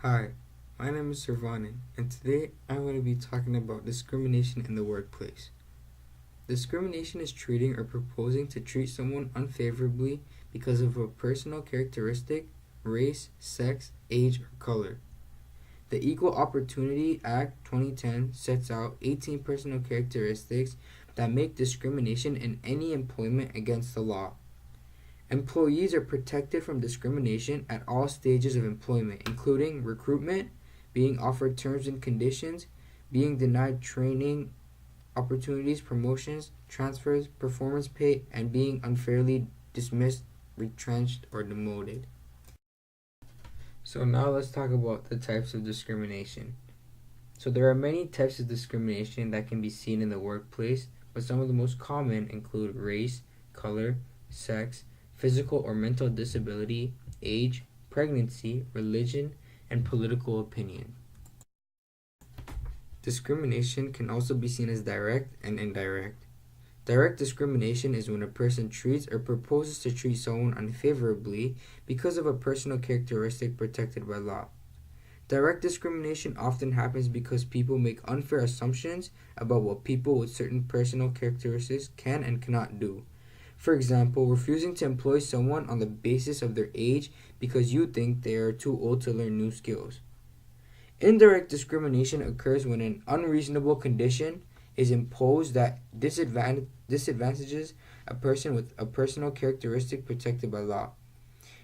Hi, my name is Servanin, and today I'm going to be talking about discrimination in the workplace. Discrimination is treating or proposing to treat someone unfavorably because of a personal characteristic, race, sex, age, or color. The Equal Opportunity Act 2010 sets out 18 personal characteristics that make discrimination in any employment against the law. Employees are protected from discrimination at all stages of employment, including recruitment, being offered terms and conditions, being denied training opportunities, promotions, transfers, performance pay, and being unfairly dismissed, retrenched, or demoted. So now let's talk about the types of discrimination. So there are many types of discrimination that can be seen in the workplace, but some of the most common include race, color, sex, physical or mental disability, age, pregnancy, religion, and political opinion. Discrimination can also be seen as direct and indirect. Direct discrimination is when a person treats or proposes to treat someone unfavorably because of a personal characteristic protected by law. Direct discrimination often happens because people make unfair assumptions about what people with certain personal characteristics can and cannot do. For example, refusing to employ someone on the basis of their age because you think they are too old to learn new skills. Indirect discrimination occurs when an unreasonable condition is imposed that disadvantages a person with a personal characteristic protected by law.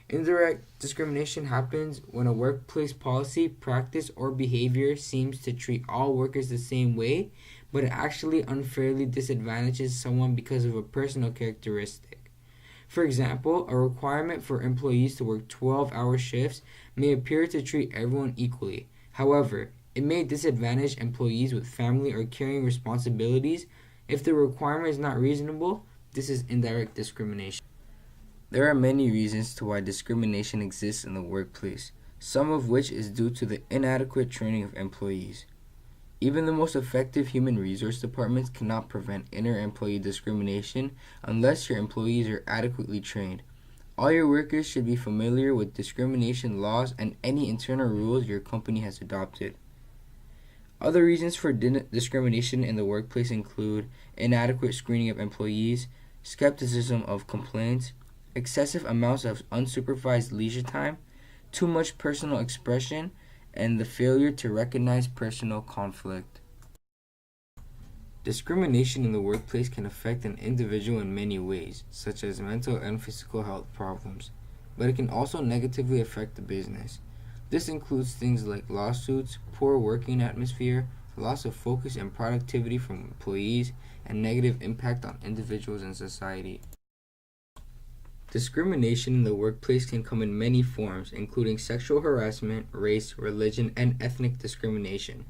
Indirect discrimination happens when a workplace policy, practice, or behavior seems to treat all workers the same way, but it actually unfairly disadvantages someone because of a personal characteristic. For example, a requirement for employees to work 12-hour shifts may appear to treat everyone equally. However, it may disadvantage employees with family or caring responsibilities. If the requirement is not reasonable, this is indirect discrimination. There are many reasons to why discrimination exists in the workplace, some of which is due to the inadequate training of employees. Even the most effective human resource departments cannot prevent inter-employee discrimination unless your employees are adequately trained. All your workers should be familiar with discrimination laws and any internal rules your company has adopted. Other reasons for discrimination in the workplace include inadequate screening of employees, skepticism of complaints, excessive amounts of unsupervised leisure time, too much personal expression, and the failure to recognize personal conflict. Discrimination in the workplace can affect an individual in many ways, such as mental and physical health problems, but it can also negatively affect the business. This includes things like lawsuits, poor working atmosphere, loss of focus and productivity from employees, and negative impact on individuals and society. Discrimination in the workplace can come in many forms, including sexual harassment, race, religion, and ethnic discrimination.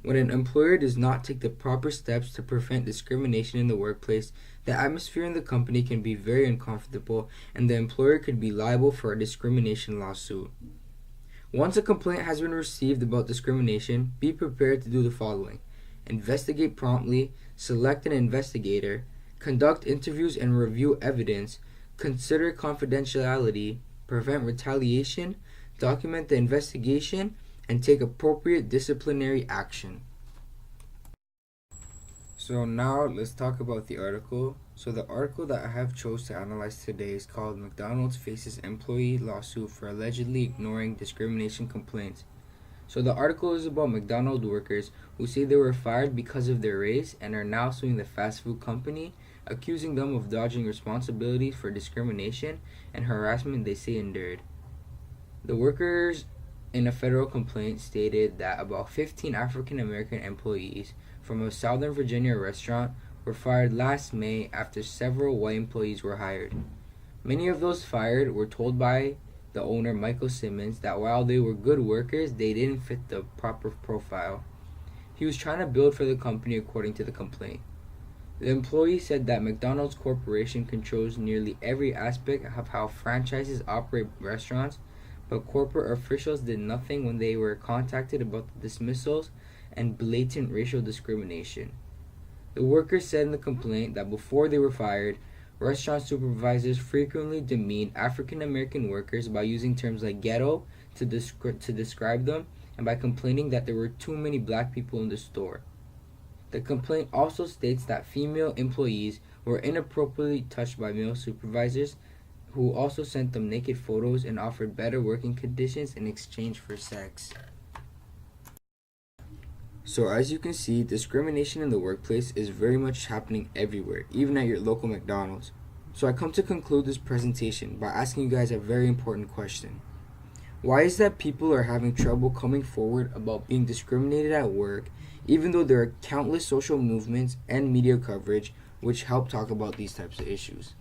When an employer does not take the proper steps to prevent discrimination in the workplace, the atmosphere in the company can be very uncomfortable, and the employer could be liable for a discrimination lawsuit. Once a complaint has been received about discrimination, be prepared to do the following: investigate promptly, select an investigator, conduct interviews and review evidence, consider confidentiality, prevent retaliation, document the investigation, and take appropriate disciplinary action. So now let's talk about the article. So the article that I have chose to analyze today is called "McDonald's Faces Employee Lawsuit for Allegedly Ignoring Discrimination Complaints." So the article is about McDonald's workers who say they were fired because of their race and are now suing the fast food company, accusing them of dodging responsibilities for discrimination and harassment they say endured. The workers in a federal complaint stated that about 15 African American employees from a Southern Virginia restaurant were fired last May after several white employees were hired. Many of those fired were told by the owner, Michael Simmons, that while they were good workers, they didn't fit the proper profile. He was trying to build for the company according to the complaint. The employee said that McDonald's Corporation controls nearly every aspect of how franchises operate restaurants, but corporate officials did nothing when they were contacted about the dismissals and blatant racial discrimination. The workers said in the complaint that before they were fired, restaurant supervisors frequently demeaned African American workers by using terms like ghetto to describe them, and by complaining that there were too many black people in the store. The complaint also states that female employees were inappropriately touched by male supervisors, who also sent them naked photos and offered better working conditions in exchange for sex. So as you can see, discrimination in the workplace is very much happening everywhere, even at your local McDonald's. So I come to conclude this presentation by asking you guys a very important question. Why is that people are having trouble coming forward about being discriminated at work, even though there are countless social movements and media coverage which help talk about these types of issues?